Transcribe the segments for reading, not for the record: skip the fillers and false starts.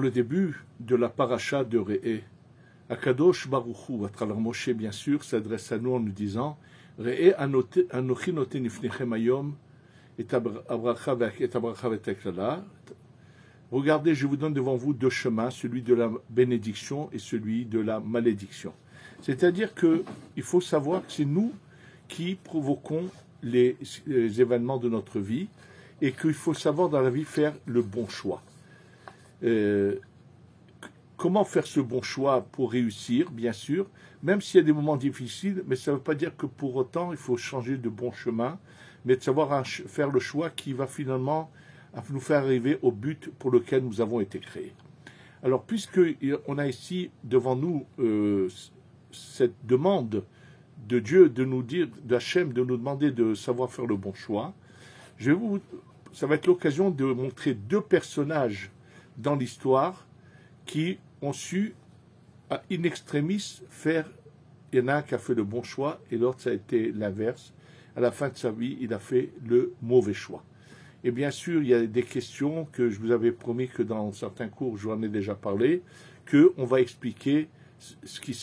le début de la paracha de Re'e, Akadosh Baruch Hu, à travers Moshe bien sûr, s'adresse à nous en nous disant Re'e anochi noten ifnechem hayom et abracha v'eteklala. Regardez, je vous donne devant vous deux chemins, celui de la bénédiction et celui de la malédiction. C'est-à-dire qu'il faut savoir que c'est nous qui provoquons les événements de notre vie et qu'il faut savoir dans la vie faire le bon choix. Comment faire ce bon choix pour réussir, bien sûr, même s'il y a des moments difficiles, mais ça ne veut pas dire que pour autant il faut changer de bon chemin, mais de savoir faire le choix qui va finalement nous faire arriver au but pour lequel nous avons été créés. Alors, puisqu'on a ici devant nous cette demande de Dieu de nous dire, d'Hachem, de nous demander de savoir faire le bon choix, ça va être l'occasion de montrer deux personnages dans l'histoire qui ont su, in extremis, faire. Il y en a un qui a fait le bon choix et l'autre, ça a été l'inverse. À la fin de sa vie, il a fait le mauvais choix. Et bien sûr, il y a des questions que je vous avais promis que dans certains cours, je vous en ai déjà parlé, qu'on va expliquer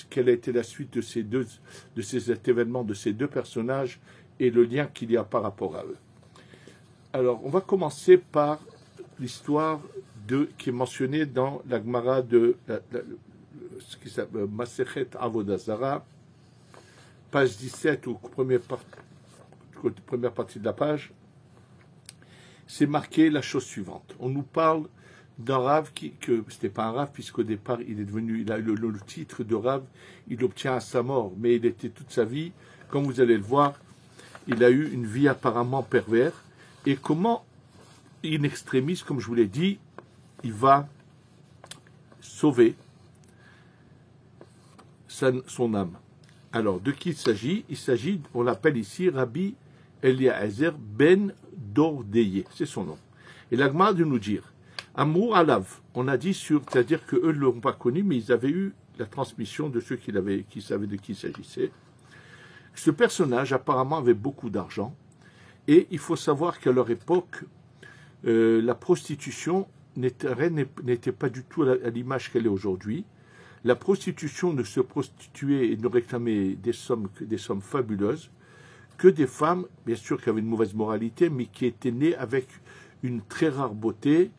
quelle a été la suite de cet événement, de ces deux personnages et le lien qu'il y a par rapport à eux. Alors, on va commencer par l'histoire qui est mentionnée dans la Gemara de ce qui s'appelle Masechet Avodah Zara, page 17 ou première partie de la page. C'est marqué la chose suivante. On nous parle d'un Rav que c'était pas un Rav, puisqu'au départ, il a le titre de Rav, il l'obtient à sa mort, mais il était toute sa vie, comme vous allez le voir, il a eu une vie apparemment perverse, et comment, in extremis, comme je vous l'ai dit, il va sauver son âme. Alors, de qui il s'agit? Il s'agit, on l'appelle ici Rabbi Eliezer ben Dordeye, c'est son nom. Et la Gemara de nous dire, Amour Alav, on a dit c'est-à-dire qu'eux ne l'ont pas connu, mais ils avaient eu la transmission de ceux qui savaient de qui il s'agissait. Ce personnage apparemment avait beaucoup d'argent, et il faut savoir qu'à leur époque, la prostitution n'était pas du tout à l'image qu'elle est aujourd'hui. La prostitution ne se prostituait et ne réclamait des sommes fabuleuses que des femmes, bien sûr, qui avaient une mauvaise moralité, mais qui étaient nées avec une très rare beauté,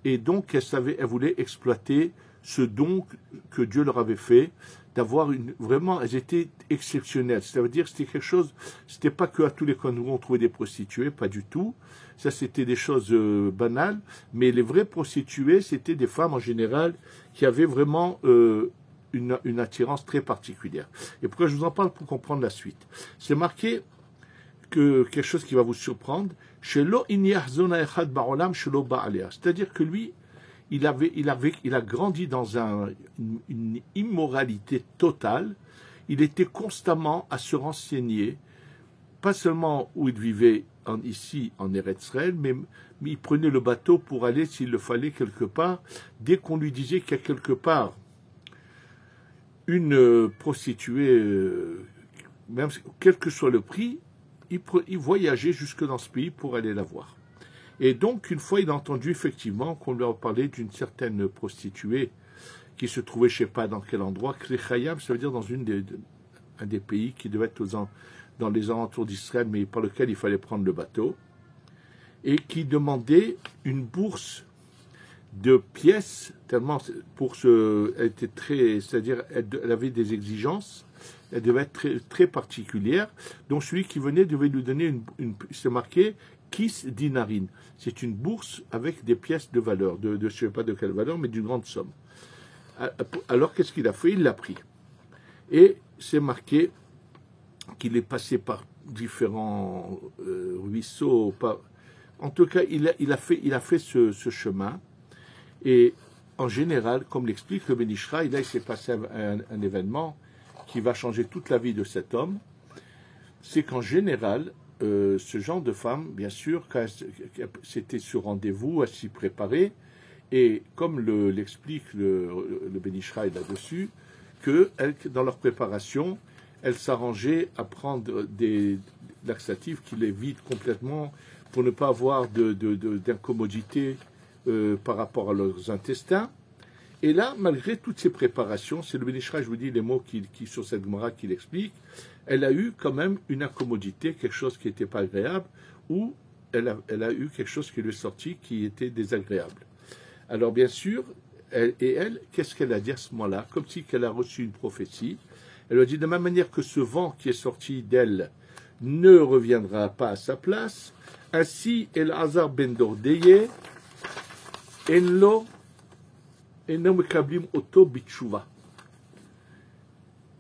et donc elles voulaient exploiter ce don que Dieu leur avait fait, d'avoir vraiment, elles étaient exceptionnelles. Ça veut dire que c'était quelque chose, c'était pas que à tous les coins de rue on trouvait des prostituées, pas du tout. Ça, c'était des choses banales, mais les vraies prostituées, c'était des femmes en général qui avaient vraiment une attirance très particulière. Et pourquoi je vous en parle? Pour comprendre la suite. C'est marqué quelque chose qui va vous surprendre, c'est-à-dire que lui, il a grandi dans une immoralité totale. Il était constamment à se renseigner, pas seulement où il vivait ici en Eretz Israël, mais il prenait le bateau pour aller, s'il le fallait, quelque part. Dès qu'on lui disait qu'il y a quelque part une prostituée, même quel que soit le prix, il voyageait jusque dans ce pays pour aller la voir. Et donc, une fois, il a entendu effectivement qu'on lui a parlé d'une certaine prostituée qui se trouvait, je ne sais pas dans quel endroit, Krechayam, ça veut dire dans un des pays qui devait être dans les alentours d'Israël, mais par lequel il fallait prendre le bateau, et qui demandait une bourse de pièces, tellement elle était très, c'est-à-dire elle avait des exigences, elle devait être très, très particulière. Donc celui qui venait devait lui donner c'est marqué Kis Dinarin. C'est une bourse avec des pièces de valeur, je ne sais pas de quelle valeur, mais d'une grande somme. Alors qu'est-ce qu'il a fait? Il l'a pris. Et c'est marqué qu'il est passé par différents ruisseaux. En tout cas, il a fait ce chemin. Et en général, comme l'explique le Ben Ish Chai, là il s'est passé un événement qui va changer toute la vie de cet homme. C'est qu'en général, ce genre de femme, bien sûr, c'était sur rendez-vous, à s'y préparer, et comme l'explique le Ben Ish Chai là-dessus, que dans leur préparation, elles s'arrangeaient à prendre des laxatifs qui les vident complètement pour ne pas avoir d'incommodité par rapport à leurs intestins. Et là, malgré toutes ces préparations, c'est le Ben Ish Chai, je vous dis les mots qui sur cette Gemara qu'il explique, elle a eu quand même une incommodité, quelque chose qui n'était pas agréable, ou elle a eu quelque chose qui lui est sorti qui était désagréable. Alors bien sûr, elle, qu'est-ce qu'elle a dit à ce moment-là? Comme si qu'elle a reçu une prophétie. Elle a dit de la même manière que ce vent qui est sorti d'elle ne reviendra pas à sa place, ainsi El-Hazar ben Dordeye, Enlo, Enom Mekablim Oto Bitshuva.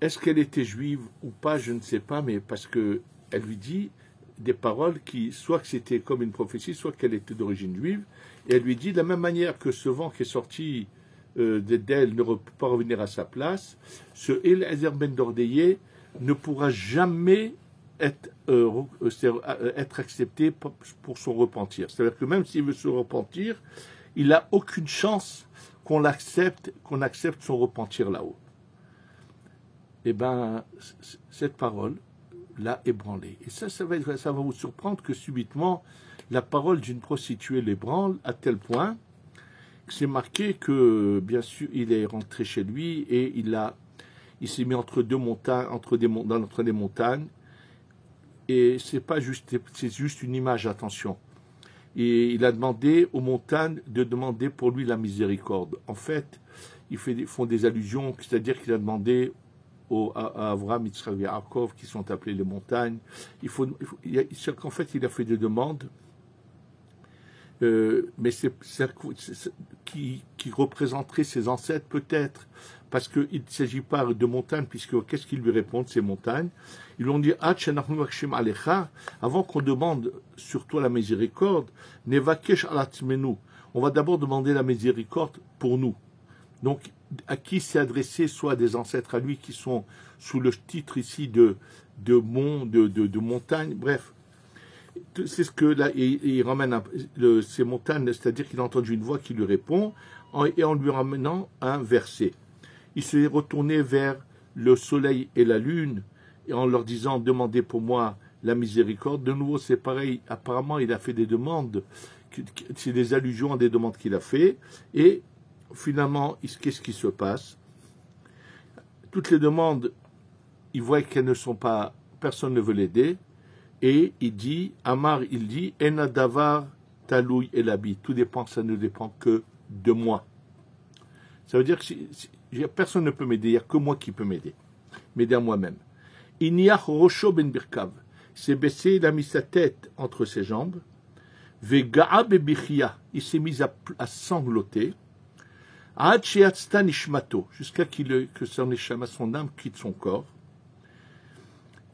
Est-ce qu'elle était juive ou pas, je ne sais pas, mais parce que elle lui dit des paroles qui, soit que c'était comme une prophétie, soit qu'elle était d'origine juive, et elle lui dit de la même manière que ce vent qui est sorti d'elle ne peut pas revenir à sa place, ce El-Hazar ben Dordeye ne pourra jamais être accepté pour son repentir. C'est-à-dire que même s'il veut se repentir, il n'a aucune chance qu'on accepte son repentir là-haut. Eh bien, cette parole l'a ébranlé. Et ça va vous surprendre que subitement, la parole d'une prostituée l'ébranle à tel point que c'est marqué que, bien sûr, il est rentré chez lui et il s'est mis entre deux montagnes, entre des montagnes. Et c'est juste une image, attention. Et il a demandé aux montagnes de demander pour lui la miséricorde. En fait, ils font des allusions, c'est-à-dire qu'il a demandé à Avraham, Yitzhak et Yaakov, qui sont appelés les montagnes. En fait, il a fait des demandes, mais qui représenteraient ses ancêtres peut-être, parce qu'il ne s'agit pas de montagnes, puisque qu'est-ce qu'ils lui répondent, ces montagnes? Ils lui ont dit, avant qu'on demande sur toi la miséricorde, nevakesh alatzmenu, on va d'abord demander la miséricorde pour nous. Donc, à qui s'est adressé, soit des ancêtres à lui qui sont sous le titre ici de montagne, bref. C'est ce que là, il ramène ces montagnes, c'est-à-dire qu'il a entendu une voix qui lui répond, et en lui ramenant un verset. Il s'est retourné vers le soleil et la lune, et en leur disant, demandez pour moi la miséricorde. De nouveau, c'est pareil, apparemment, il a fait des demandes, c'est des allusions à des demandes qu'il a fait, et finalement, qu'est-ce qui se passe? Toutes les demandes, il voit qu'elles ne sont pas, personne ne veut l'aider, et il dit, Ena davar taloui elabi, tout dépend, ça ne dépend que de moi. Ça veut dire que personne ne peut m'aider, il n'y a que moi qui peux m'aider à moi-même. Iniach rosho ben birkav, s'est baissé, il a mis sa tête entre ses jambes, vega'a bebichia, il s'est mis à sangloter, jusqu'à que son neshama, son âme, quitte son corps.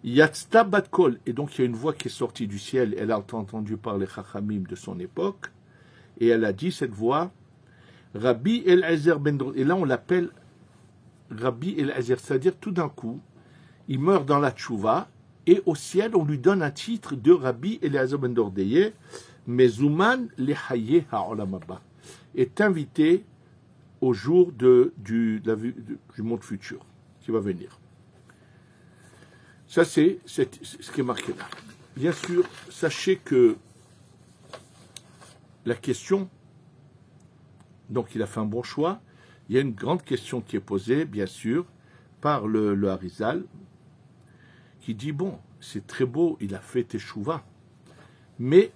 Yatzta batkol, et donc il y a une voix qui est sortie du ciel, elle a entendu par les chachamim de son époque, et elle a dit cette voix, Rabbi El-Azer ben Dordeye, et là on l'appelle Rabbi El-Azer, c'est-à-dire tout d'un coup, il meurt dans la tchouva, et au ciel on lui donne un titre de Rabbi El-Azer ben Dordeye, Mezuman lehaye ha'olam haba, est invité au jour du monde futur qui va venir. Ça, c'est ce qui est marqué là. Bien sûr, sachez que la question, donc il a fait un bon choix, il y a une grande question qui est posée, bien sûr, par le Harizal, qui dit, bon, c'est très beau, il a fait Teshuvah, mais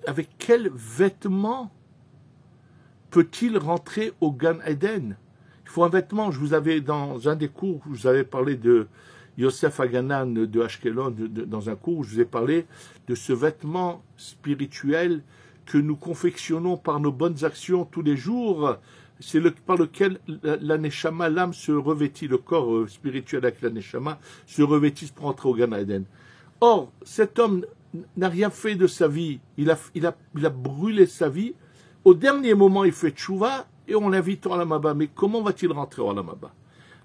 avec quel vêtement peut-il rentrer au Gan Eden? Il faut un vêtement. Je vous avais, dans un des cours, je vous avais parlé de Yosef Haganan de Ashkelon, dans un cours où je vous ai parlé de ce vêtement spirituel que nous confectionnons par nos bonnes actions tous les jours. C'est par lequel la Neshama, l'âme, se revêtit, le corps spirituel avec la Neshama, se revêtisse pour entrer au Gan Eden. Or, cet homme n'a rien fait de sa vie. Il a brûlé sa vie. Au dernier moment, il fait tchouva et on l'invite au Olam Haba. Mais comment va-t-il rentrer au Olam Haba?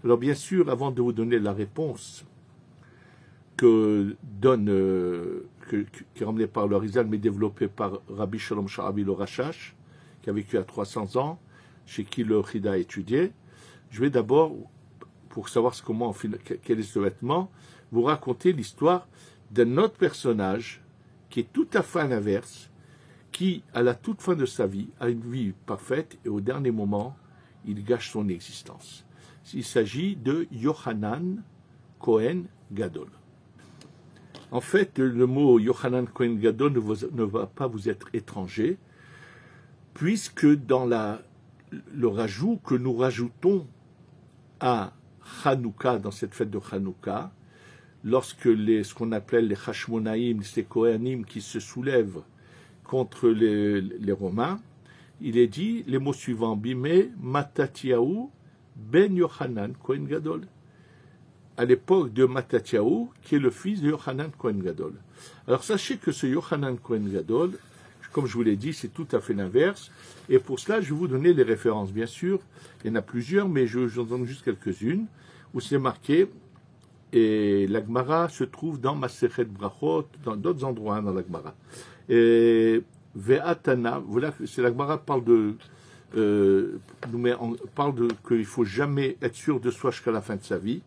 Alors, bien sûr, avant de vous donner la réponse qui est ramenée par le Harizal, mais développée par Rabbi Shalom Sharabi le Rashash, qui a vécu à 300 ans, chez qui le Chida a étudié, je vais d'abord, pour savoir quel est ce vêtement, vous raconter l'histoire d'un autre personnage qui est tout à fait à l'inverse, qui, à la toute fin de sa vie, a une vie parfaite et au dernier moment, il gâche son existence. Il s'agit de Yochanan Cohen Gadol. En fait, le mot Yochanan Cohen Gadol ne va pas vous être étranger, puisque dans le rajout que nous rajoutons à Hanouka, dans cette fête de Hanouka, lorsque ce qu'on appelle les Hashmonaïm, ces Kohanim qui se soulèvent contre les Romains, il est dit les mots suivants, Bimé Matatiaou ben Yochanan Kohen Gadol, à l'époque de Matatiaou, qui est le fils de Yochanan Kohen Gadol. Alors sachez que ce Yochanan Kohen Gadol, comme je vous l'ai dit, c'est tout à fait l'inverse, et pour cela je vais vous donner les références, bien sûr, il y en a plusieurs, mais je vous en donne juste quelques-unes, où c'est marqué, et la Gemara se trouve dans Masechet Brachot, dans d'autres endroits dans la Gemara. Et Ve'atana, voilà, c'est la Gemara parle qu'il faut jamais être sûr de soi jusqu'à la fin de sa vie.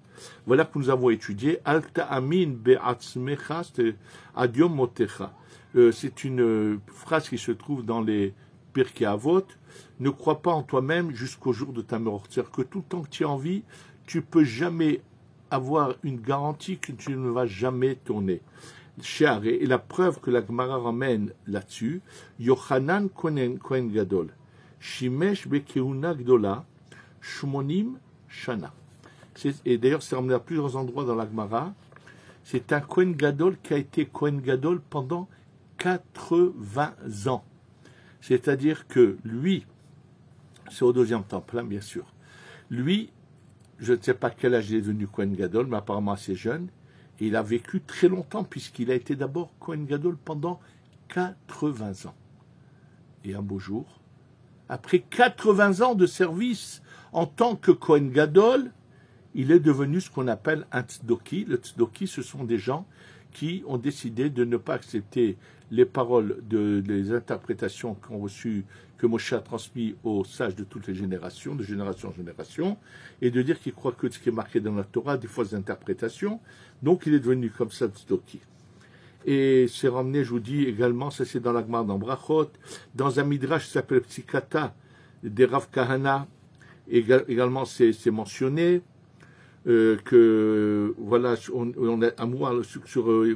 Voilà que nous avons étudié. Alta amin be'atzmecha adiom motecha. C'est une phrase qui se trouve dans les Pirkei Avot. Ne crois pas en toi-même jusqu'au jour de ta mort. C'est-à-dire que tout le temps que tu es en vie, tu peux jamais avoir une garantie que tu ne vas jamais tourner. Et la preuve que la Gemara ramène là-dessus, Yochanan Kohen Gadol, Shimesh bekeuna gdola, Shmonim Shana. Et d'ailleurs, c'est ramené à plusieurs endroits dans la Gemara. C'est un Kohen Gadol qui a été Kohen Gadol pendant 80 ans. C'est-à-dire que lui, c'est au deuxième temple, hein, bien sûr. Lui, je ne sais pas quel âge il est devenu Kohen Gadol, mais apparemment assez jeune. Et il a vécu très longtemps, puisqu'il a été d'abord Kohen Gadol pendant 80 ans. Et un beau jour, après 80 ans de service en tant que Kohen Gadol, il est devenu ce qu'on appelle un tzdoki. Le tzdoki, ce sont des gens qui ont décidé de ne pas accepter les paroles des interprétations qu'ont reçues, que Moshe a transmis aux sages de toutes les générations, de génération en génération, et de dire qu'ils croient que ce qui est marqué dans la Torah, des fausses interprétations. Donc il est devenu comme ça tzdoki. Et c'est ramené, je vous dis également, ça c'est dans la Gemara dans Brachot, dans un midrash qui s'appelle Psikata, des Rav Kahana, également c'est mentionné, que voilà, on a un mot sur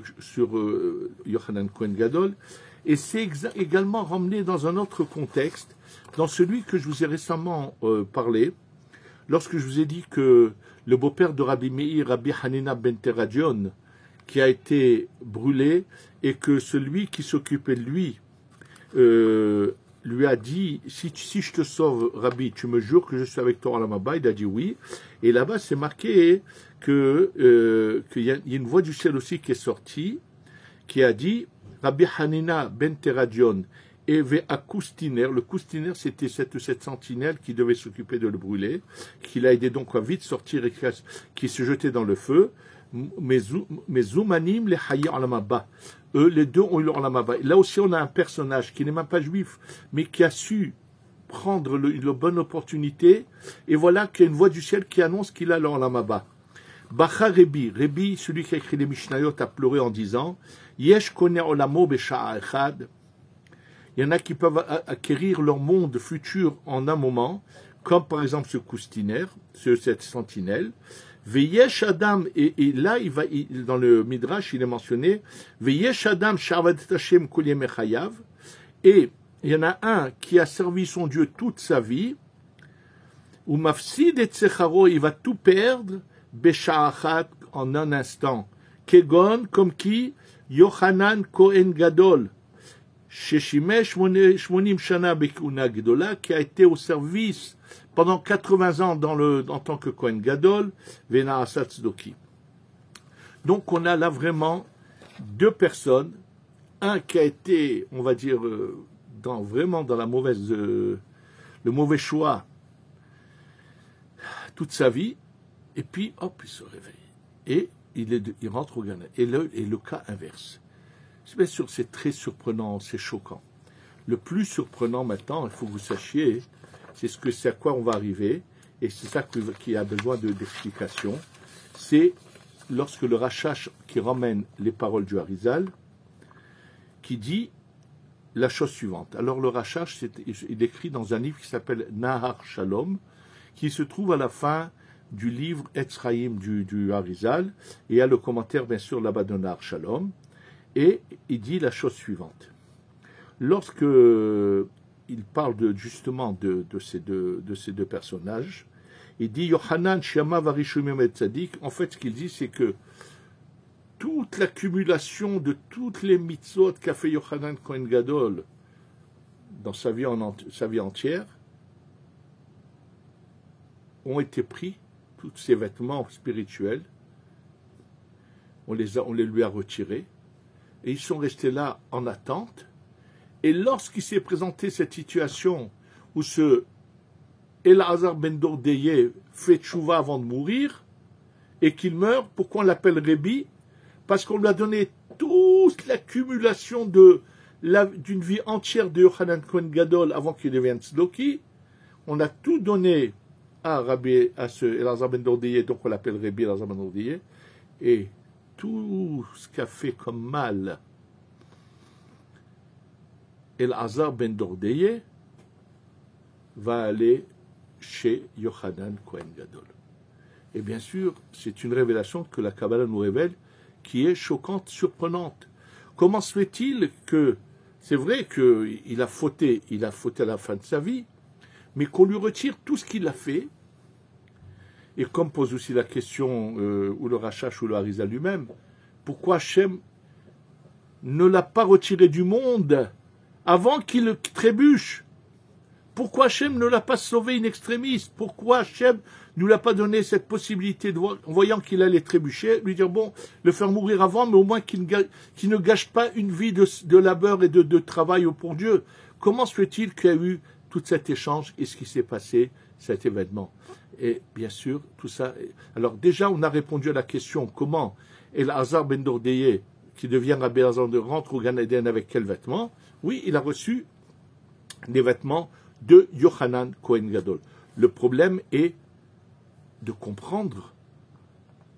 Yochanan Kohen Gadol, et c'est également ramené dans un autre contexte, dans celui que je vous ai récemment parlé, lorsque je vous ai dit que le beau-père de Rabbi Meir, Rabbi Hanina ben Teradion, qui a été brûlé, et que celui qui s'occupait de lui lui a dit, si je te sauve, Rabbi, tu me jures que je suis avec toi à la Maba. Il a dit oui. Et là-bas, c'est marqué qu'il y a une voix du ciel aussi qui est sortie, qui a dit, Rabbi Hanina ben Teradion, et à Koustiner, le Koustiner, c'était cette sentinelle qui devait s'occuper de le brûler, qui l'a aidé donc à vite sortir et qui se jetait dans le feu. Mais Zoumanim, les Hayya Alamaba, eux, les deux ont eu leur Alamaba. Là aussi, on a un personnage qui n'est même pas juif, mais qui a su prendre la bonne opportunité, et voilà qu'il y a une voix du ciel qui annonce qu'il a leur Alamaba. Bacha Rebi, celui qui a écrit les Mishnayot, a pleuré en disant, Yesh Kone Olamo Besha'a Echad. Il y en a qui peuvent acquérir leur monde futur en un moment, comme par exemple ce Koustiner, cette sentinelle. Veyesh Adam, et là, dans le Midrash, il est mentionné, Veyesh Adam Sharvadet Hashem Kol Yemei Chayav, et il y en a un qui a servi son Dieu toute sa vie, ou Mafsid et Tsecharo, il va tout perdre, Besha'achat, en un instant. Kegon, comme qui, Yochanan Kohen Gadol, Sheshimesh Shmonim Shana Bekuna Gedola, qui a été au service pendant 80 ans en tant que Kohen Gadol, Vena Asat Tzdoki. Donc on a là vraiment deux personnes, un qui a été, on va dire, vraiment dans le mauvais choix toute sa vie, et puis hop, il se réveille. Et il rentre au Ghana. Et le cas inverse. Bien sûr, c'est très surprenant, c'est choquant. Le plus surprenant maintenant, il faut que vous sachiez, c'est à quoi on va arriver, et c'est ça qui a besoin d'explication, c'est lorsque le Rachash qui ramène les paroles du Harizal, qui dit la chose suivante. Alors le Rashash, il écrit dans un livre qui s'appelle Nahar Shalom, qui se trouve à la fin du livre Etzraïm du Harizal, et il y a le commentaire bien sûr là-bas de Nahar Shalom, et il dit la chose suivante. Lorsque il parle justement de ces deux personnages, il dit Yohanan Shama Varishumim et Tzadik. En fait, ce qu'il dit, c'est que toute l'accumulation de toutes les mitzvot qu'a fait Yohanan Kohen Gadol dans sa vie entière ont été pris, tous ces vêtements spirituels, on les lui a retirés, et ils sont restés là en attente. Et lorsqu'il s'est présenté cette situation où ce Elazar ben Dordeye fait tchouva avant de mourir, et qu'il meurt, pourquoi on l'appelle Rébi? Parce qu'on lui a donné toute l'accumulation d'une vie entière de Yohanan Kohen Gadol avant qu'il devienne Tzloki. On a tout donné à ce Elazar ben Dordeye, donc on l'appelle Rébi Elazar ben Dordeye, et tout ce qu'a fait comme mal Elazar ben Dordeye va aller chez Yohanan Kohen Gadol. Et bien sûr, c'est une révélation que la Kabbalah nous révèle qui est choquante, surprenante. Comment se fait-il que, c'est vrai qu'il a fauté à la fin de sa vie, mais qu'on lui retire tout ce qu'il a fait, et comme pose aussi la question, ou le Rashash ou le Harizal lui-même, pourquoi Hachem ne l'a pas retiré du monde avant qu'il trébuche? Pourquoi Hachem ne l'a pas sauvé in extremis? Pourquoi Hachem ne lui a pas donné cette possibilité de voir, en voyant qu'il allait trébucher, lui dire bon, le faire mourir avant, mais au moins qu'il ne gâche pas une vie de labeur et de travail pour Dieu? Comment se fait-il qu'il y a eu tout cet échange et ce qui s'est passé, cet événement? Et bien sûr, tout ça. Alors déjà, on a répondu à la question comment Elazar ben Dordeye, qui devient Rabbi Elazar, rentre au Gan Eden avec quels vêtements? Oui, il a reçu des vêtements de Yohanan Kohen Gadol. Le problème est de comprendre,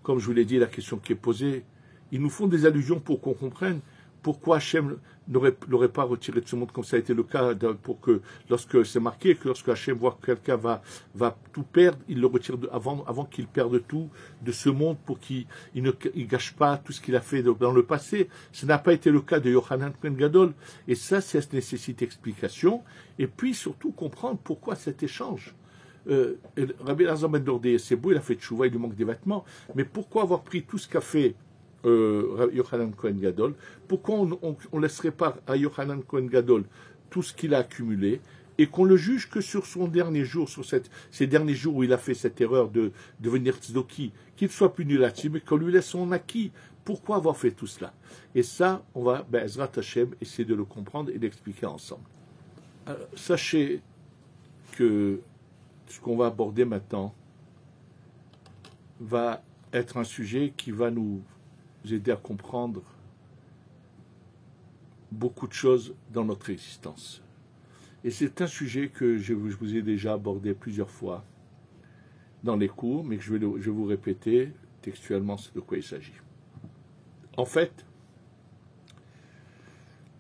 comme je vous l'ai dit, la question qui est posée, ils nous font des allusions pour qu'on comprenne pourquoi Hachem n'aurait pas retiré de ce monde comme ça a été le cas, pour que, lorsque c'est marqué, que lorsque Hachem voit que quelqu'un va tout perdre, il le retire avant qu'il perde tout de ce monde pour qu'il ne gâche pas tout ce qu'il a fait dans le passé. Ce n'a pas été le cas de Yohanan Kohen Gadol, et ça nécessite explication, et puis surtout comprendre pourquoi cet échange. Rabbi Elazar ben Dordeye, c'est beau, il a fait tchouva, il lui manque des vêtements, mais pourquoi avoir pris tout ce qu'a fait Yohanan Kohen Gadol? Pourquoi on ne laisserait pas à Yohanan Kohen Gadol tout ce qu'il a accumulé et qu'on le juge que sur son dernier jour, sur ces derniers jours où il a fait cette erreur de devenir tzdoki, qu'il soit puni là-dessus, mais qu'on lui laisse son acquis? Pourquoi avoir fait tout cela? Et ça, on va, Ezrat Hashem, essayer de le comprendre et d'expliquer ensemble. Alors, sachez que ce qu'on va aborder maintenant va être un sujet qui va nous aider à comprendre beaucoup de choses dans notre existence. Et c'est un sujet que je vous ai déjà abordé plusieurs fois dans les cours, mais que je vais vous répéter textuellement de quoi il s'agit. En fait,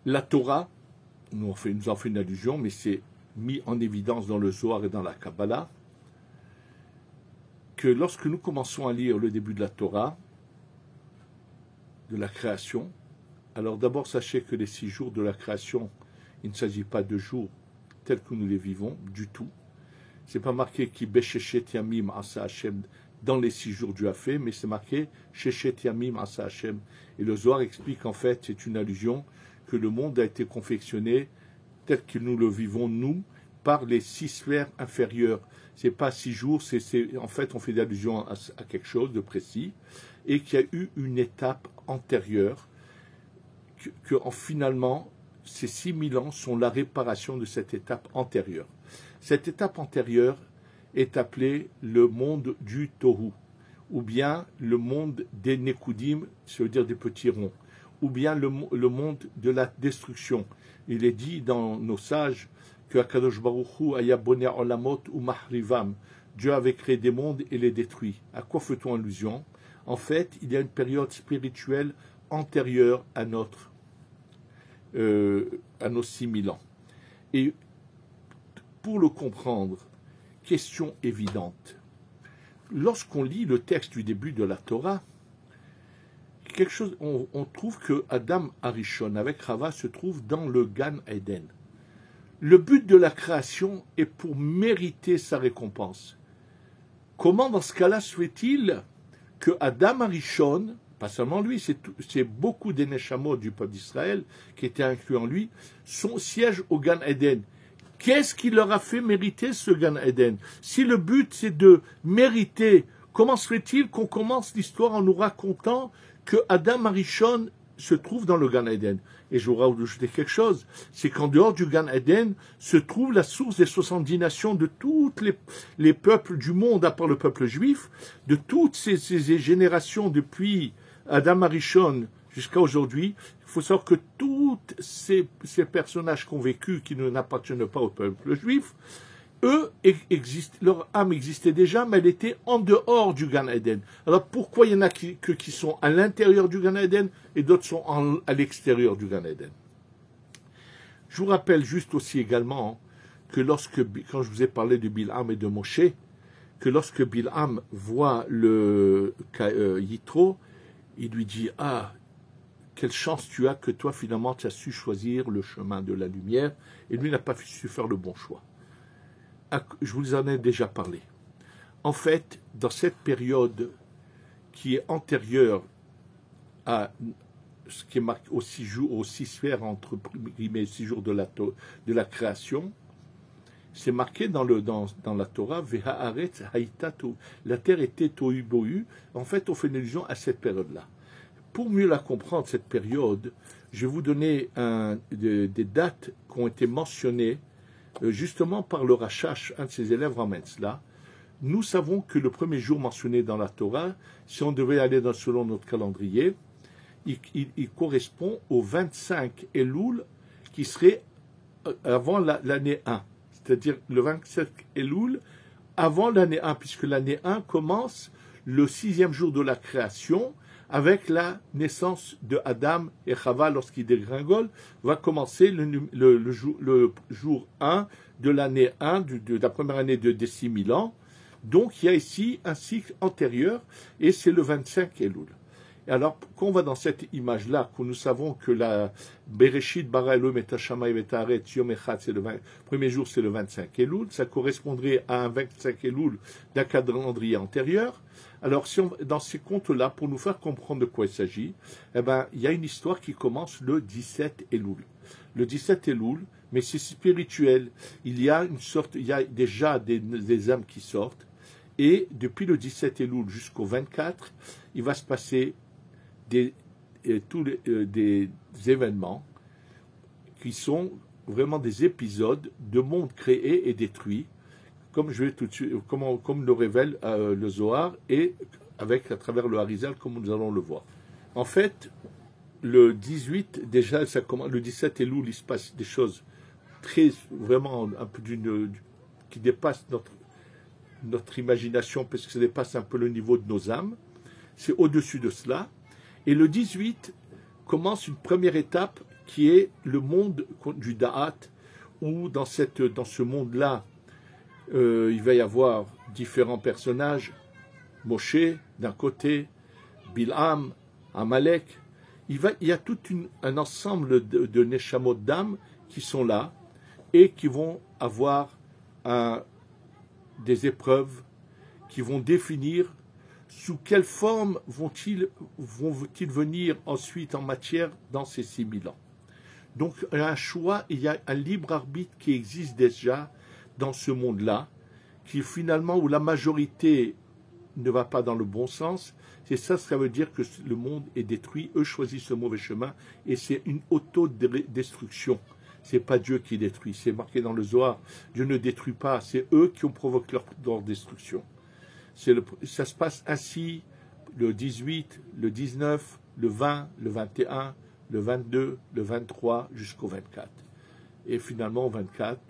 la Torah, nous en fait une allusion, mais c'est mis en évidence dans le Zohar et dans la Kabbalah, que lorsque nous commençons à lire le début de la Torah, de la création, alors d'abord sachez que les 6 jours de la création, il ne s'agit pas de jours tels que nous les vivons du tout. C'est pas marqué qui Beshechet Yamim Asa Hashem dans les 6 jours Dieu a fait, mais c'est marqué Shechet Yamim Asa Hashem. Et le Zohar explique en fait, c'est une allusion, que le monde a été confectionné tel que nous le vivons nous, par les 6 sphères inférieures. C'est pas 6 jours, en fait on fait des allusions à quelque chose de précis, et qu'il y a eu une étape antérieure, finalement, ces 6000 ans sont la réparation de cette étape antérieure. Cette étape antérieure est appelée le monde du Tohu, ou bien le monde des Nekudim, ça veut dire des petits ronds, ou bien le monde de la destruction. Il est dit dans nos sages que Akadosh Baruch Hu aya boné olamot ou mahrivam, Dieu avait créé des mondes et les détruit. À quoi fait-on allusion? En fait, il y a une période spirituelle antérieure à notre à nos 6000 ans. Et pour le comprendre, question évidente. Lorsqu'on lit le texte du début de la Torah, on trouve que Adam Arishon avec Chava se trouve dans le Gan Eden. Le but de la création est pour mériter sa récompense. Comment dans ce cas-là se fait-il que Adam Arishon, pas seulement lui, c'est beaucoup des Neshamot du peuple d'Israël qui étaient inclus en lui, son siège au Gan Eden? Qu'est-ce qui leur a fait mériter ce Gan Eden? Si le but c'est de mériter, comment se fait-il qu'on commence l'histoire en nous racontant que Adam Arishon se trouve dans le Gan Eden? Et je voudrais ajouter quelque chose, c'est qu'en dehors du Gan Eden se trouve la source des 70 nations de tous les peuples du monde, à part le peuple juif, de toutes ces générations depuis Adam Arishon jusqu'à aujourd'hui. Il faut savoir que tous ces personnages qui ont vécu, qui n'appartiennent pas au peuple juif, eux existent, leur âme existait déjà, mais elle était en dehors du Gan Eden. Alors pourquoi il y en a qui sont à l'intérieur du Gan Eden et d'autres sont à l'extérieur du Gan Eden? Je vous rappelle juste aussi également que quand je vous ai parlé de Bilham et de Moshe, que lorsque Bilham voit le Yitro, il lui dit « Ah, quelle chance tu as que toi, finalement, tu as su choisir le chemin de la lumière, et lui n'a pas su faire le bon choix. » Je vous en ai déjà parlé. En fait, dans cette période qui est antérieure à ce qui est marqué aux 6 jours, aux 6 sphères, entre guillemets, 6 jours de la création, c'est marqué dans la Torah, Vehaaretz haïtatu, la terre était tohu bohu. En fait, on fait une allusion à cette période-là. Pour mieux la comprendre, cette période, je vais vous donner des dates qui ont été mentionnées justement par le Rachash, un de ses élèves ramène cela. Nous savons que le premier jour mentionné dans la Torah, si on devait aller selon notre calendrier, il correspond au 25 Elul qui serait avant l'année 1. C'est-à-dire le 25 Elul avant l'année 1, puisque l'année 1 commence le 6e jour de la création, avec la naissance de Adam et Chava lorsqu'il dégringole, va commencer le jour 1 de l'année 1, de la première année des 6000 ans. Donc il y a ici un cycle antérieur, et c'est le 25 Elul. Et alors, quand on va dans cette image-là, que nous savons que la Bereshit bara Elohim et Hashamayim et Haaretz Yom Echad, c'est le premier jour, c'est le 25 Elul, ça correspondrait à un 25 Elul d'un calendrier antérieur. Alors, dans ces comptes-là, pour nous faire comprendre de quoi il s'agit, il y a une histoire qui commence le 17 Elul. Le 17 Elul, mais c'est spirituel. Il y a déjà des âmes qui sortent, et depuis le 17 Elul jusqu'au 24, il va se passer des événements qui sont vraiment des épisodes de mondes créés et détruits, comme le révèle le Zohar et à travers le Harizal, comme nous allons le voir. En fait, le 18, déjà, le 17 Elul, il se passe des choses vraiment un peu qui dépassent notre imagination, parce que ça dépasse un peu le niveau de nos âmes. C'est au-dessus de cela. Et le 18 commence une première étape qui est le monde du Da'at, où dans ce monde-là, il va y avoir différents personnages, Moshe d'un côté, Bilham, Amalek. Il y a tout un ensemble de Neshamot d'âmes qui sont là et qui vont avoir des épreuves qui vont définir sous quelle forme vont-ils venir ensuite en matière dans ces 6000 ans. Donc il y a un choix, il y a un libre arbitre qui existe déjà dans ce monde-là, qui finalement, où la majorité ne va pas dans le bon sens, c'est ça veut dire que le monde est détruit, eux choisissent le mauvais chemin, et c'est une autodestruction. C'est pas Dieu qui détruit, c'est marqué dans le Zohar, Dieu ne détruit pas, c'est eux qui ont provoqué leur destruction. Ça se passe ainsi le 18, le 19, le 20, le 21, le 22, le 23 jusqu'au 24. Et finalement, au 24,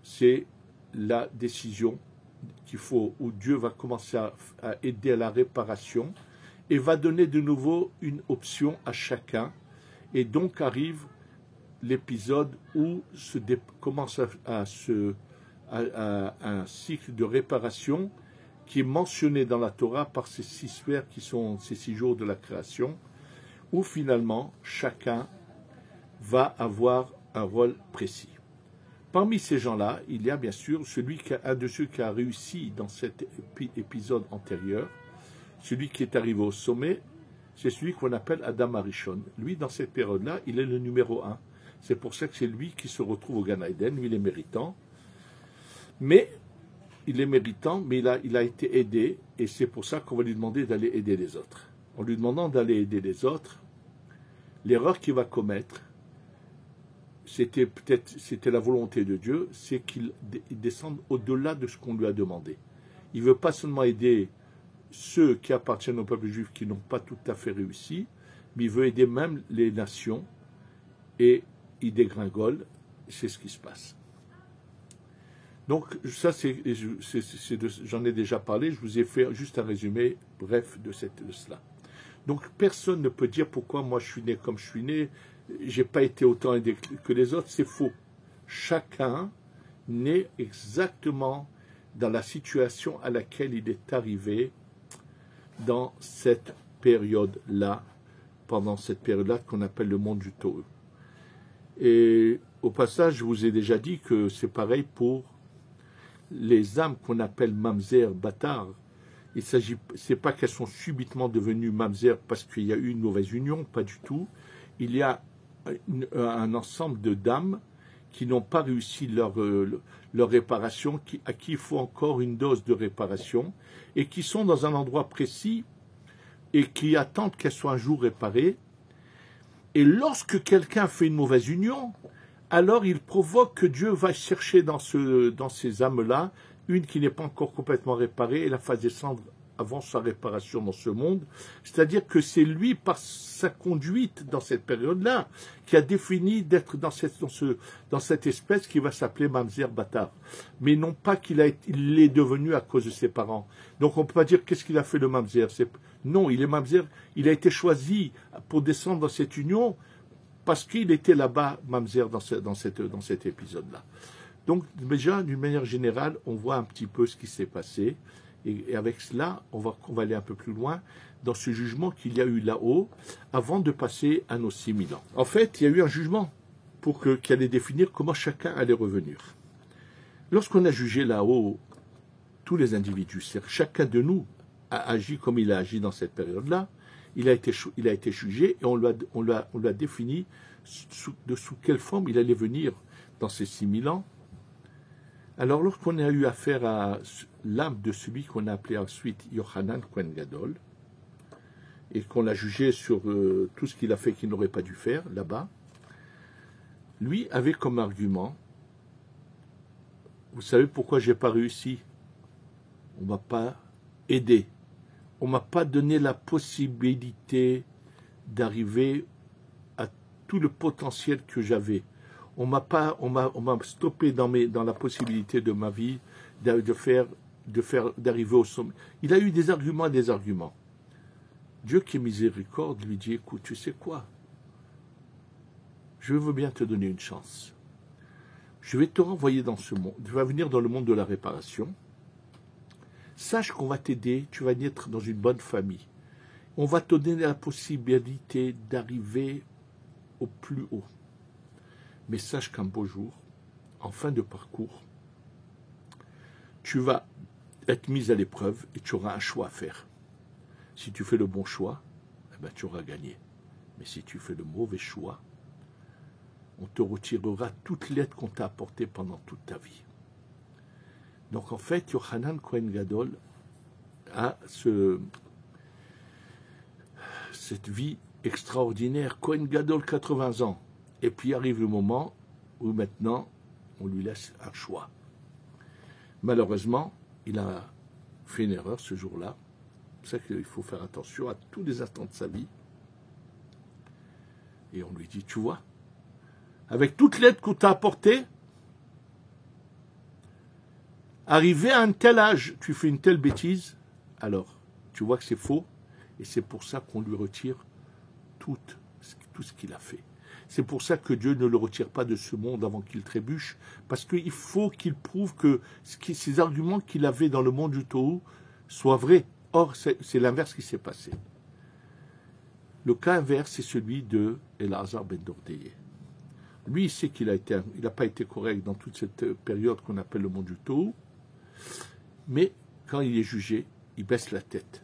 c'est la décision où Dieu va commencer à aider à la réparation et va donner de nouveau une option à chacun. Et donc arrive l'épisode où commence un cycle de réparation qui est mentionné dans la Torah par ces 6 sphères qui sont ces 6 jours de la création, où finalement chacun va avoir un rôle précis. Parmi ces gens-là, il y a bien sûr un de ceux qui a réussi dans cet épisode antérieur, celui qui est arrivé au sommet, c'est celui qu'on appelle Adam Arishon. Lui, dans cette période-là, il est le numéro 1. C'est pour ça que c'est lui qui se retrouve au Gan Eden. Lui, il est méritant. Mais il a été aidé, et c'est pour ça qu'on va lui demander d'aller aider les autres. En lui demandant d'aller aider les autres, l'erreur qu'il va commettre, c'était la volonté de Dieu, c'est qu'il descende au-delà de ce qu'on lui a demandé. Il ne veut pas seulement aider ceux qui appartiennent au peuple juif qui n'ont pas tout à fait réussi, mais il veut aider même les nations, et il dégringole, c'est ce qui se passe. Donc ça, j'en ai déjà parlé, je vous ai fait juste un résumé bref de cela. Donc personne ne peut dire pourquoi moi je suis né comme je suis né, j'ai pas été autant aidé que les autres, c'est faux. Chacun naît exactement dans la situation à laquelle il est arrivé dans cette période-là, pendant cette période-là qu'on appelle le monde du Tohu. Et au passage, je vous ai déjà dit que c'est pareil pour les âmes qu'on appelle mamzer, bâtard. C'est pas qu'elles sont subitement devenues mamzer parce qu'il y a eu une mauvaise union, pas du tout. Il y a un ensemble de dames qui n'ont pas réussi leur réparation, à qui il faut encore une dose de réparation, et qui sont dans un endroit précis et qui attendent qu'elles soient un jour réparées. Et lorsque quelqu'un fait une mauvaise union, alors il provoque que Dieu va chercher dans ces âmes-là une qui n'est pas encore complètement réparée et la fasse descendre avant sa réparation dans ce monde. C'est-à-dire que c'est lui, par sa conduite dans cette période-là, qui a défini d'être dans cette espèce qui va s'appeler Mamzer Bâtard. Mais non pas qu'il l'est devenu à cause de ses parents. Donc on ne peut pas dire qu'est-ce qu'il a fait le Mamzer. Non, il est Mamzer, il a été choisi pour descendre dans cette union parce qu'il était là-bas, Mamzer, dans cet épisode-là. Donc déjà, d'une manière générale, on voit un petit peu ce qui s'est passé. Et avec cela, on va aller un peu plus loin dans ce jugement qu'il y a eu là-haut avant de passer à nos 6000 ans. En fait, il y a eu un jugement qui allait définir comment chacun allait revenir. Lorsqu'on a jugé là-haut tous les individus, c'est-à-dire chacun de nous a agi comme il a agi dans cette période-là, il a été jugé et on l'a défini sous quelle forme il allait venir dans ces 6000 ans. Alors, lorsqu'on a eu affaire à l'âme de celui qu'on a appelé ensuite Yochanan Kohen Gadol, et qu'on l'a jugé sur tout ce qu'il a fait qu'il n'aurait pas dû faire là-bas, lui avait comme argument, vous savez pourquoi j'ai pas réussi? On m'a pas aidé, on m'a pas donné la possibilité d'arriver à tout le potentiel que j'avais. On m'a stoppé dans la possibilité de ma vie d'arriver au sommet. Il a eu des arguments. Dieu qui est miséricorde lui dit, écoute, tu sais quoi? Je veux bien te donner une chance. Je vais te renvoyer dans ce monde. Tu vas venir dans le monde de la réparation. Sache qu'on va t'aider, tu vas naître dans une bonne famille. On va te donner la possibilité d'arriver au plus haut. Mais sache qu'un beau jour, en fin de parcours, tu vas être mis à l'épreuve et tu auras un choix à faire. Si tu fais le bon choix, eh ben, tu auras gagné. Mais si tu fais le mauvais choix, on te retirera toute l'aide qu'on t'a apportée pendant toute ta vie. Donc en fait, Yochanan Kohen Gadol a cette vie extraordinaire. Kohen Gadol, 80 ans. Et puis arrive le moment où maintenant, on lui laisse un choix. Malheureusement, il a fait une erreur ce jour-là. C'est ça qu'il faut faire attention à tous les instants de sa vie. Et on lui dit, tu vois, avec toute l'aide qu'on t'a apportée, arrivé à un tel âge, tu fais une telle bêtise, alors tu vois que c'est faux, et c'est pour ça qu'on lui retire tout tout ce qu'il a fait. C'est pour ça que Dieu ne le retire pas de ce monde avant qu'il trébuche, parce qu'il faut qu'il prouve que ces arguments qu'il avait dans le monde du Tohu soient vrais. Or, c'est l'inverse qui s'est passé. Le cas inverse, c'est celui de Elazar ben Dordeye. Lui, il sait qu'il n'a pas été correct dans toute cette période qu'on appelle le monde du Tohu, mais quand il est jugé, il baisse la tête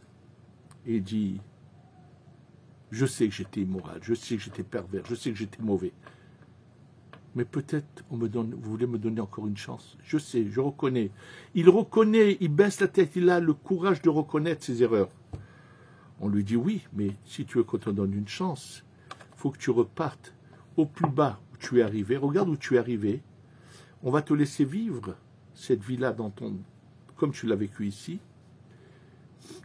et il dit « Je sais que j'étais immoral, je sais que j'étais pervers, je sais que j'étais mauvais, mais peut-être vous voulez me donner encore une chance. Je sais, je reconnais. » Il reconnaît, il baisse la tête, il a le courage de reconnaître ses erreurs. On lui dit « Oui, mais si tu veux qu'on te donne une chance, il faut que tu repartes au plus bas où tu es arrivé. Regarde où tu es arrivé. On va te laisser vivre cette vie-là comme tu l'as vécu ici.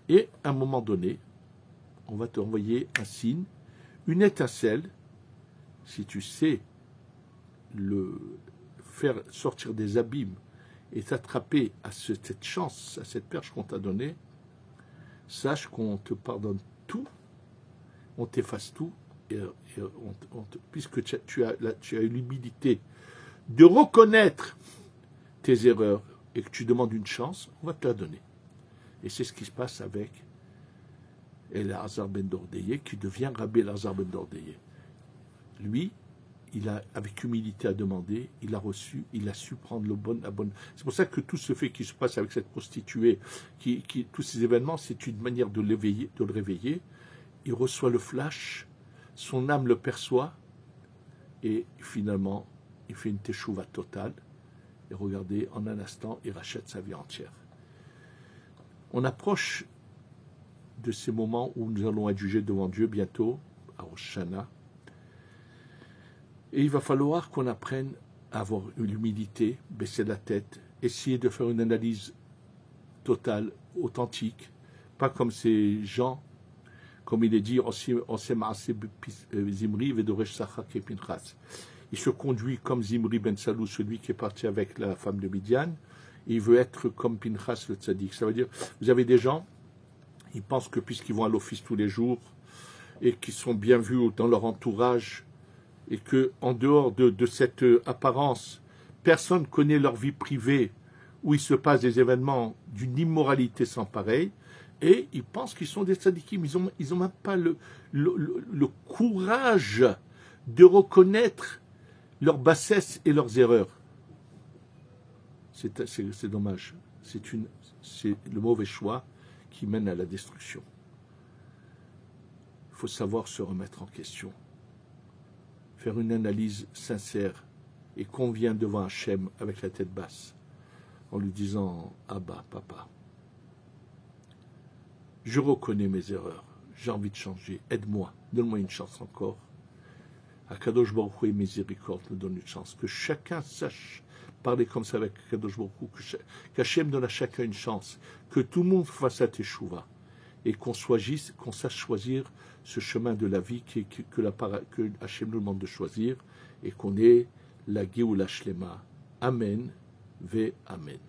Et à un moment donné, on va te envoyer un signe, une étincelle, si tu sais le faire sortir des abîmes et t'attraper à cette chance, à cette perche qu'on t'a donnée, sache qu'on te pardonne tout, on t'efface tout, et puisque tu as eu l'humilité de reconnaître tes erreurs et que tu demandes une chance, on va te la donner. Et c'est ce qui se passe avec Elazar ben Dordeye, qui devient Rabbi Elazar ben Dordeye. Lui, il a, avec humilité, à demander, il a reçu, il a su prendre la bonne. C'est pour ça que tout ce fait qui se passe avec cette prostituée, tous ces événements, c'est une manière de le réveiller. Il reçoit le flash, son âme le perçoit, et finalement, il fait une teshuva totale. Et regardez, en un instant, il rachète sa vie entière. On approche de ces moments où nous allons être jugés devant Dieu bientôt, à Rosh Hashanah. Et il va falloir qu'on apprenne à avoir l'humilité, baisser la tête, essayer de faire une analyse totale, authentique, pas comme ces gens, comme il est dit, Zimri vedoresh Sachak et Pinchas. Il se conduit comme Zimri ben Salou, celui qui est parti avec la femme de Midian, et il veut être comme Pinchas le tzaddik. Ça veut dire, vous avez des gens, ils pensent que puisqu'ils vont à l'office tous les jours, et qu'ils sont bien vus dans leur entourage, et que en dehors de cette apparence, personne ne connaît leur vie privée, où il se passe des événements d'une immoralité sans pareil, et ils pensent qu'ils sont des tzadikim. Ils ont même pas le courage de reconnaître leur bassesse et leurs erreurs. C'est dommage. C'est le mauvais choix qui mène à la destruction. Il faut savoir se remettre en question, faire une analyse sincère et qu'on vient devant Hachem avec la tête basse, en lui disant « Abba, papa, je reconnais mes erreurs, j'ai envie de changer, aide-moi, donne-moi une chance encore. » Akadosh Baruch Hu est miséricorde, nous donne une chance. Que chacun sache parler comme ça avec Akadosh Baruch Hu, qu'Hachem donne à chacun une chance, que tout le monde fasse sa teshuva, et qu'on sache choisir ce chemin de la vie que Hachem nous demande de choisir, et qu'on ait la Géoula Shlema. Amen, ve Amen.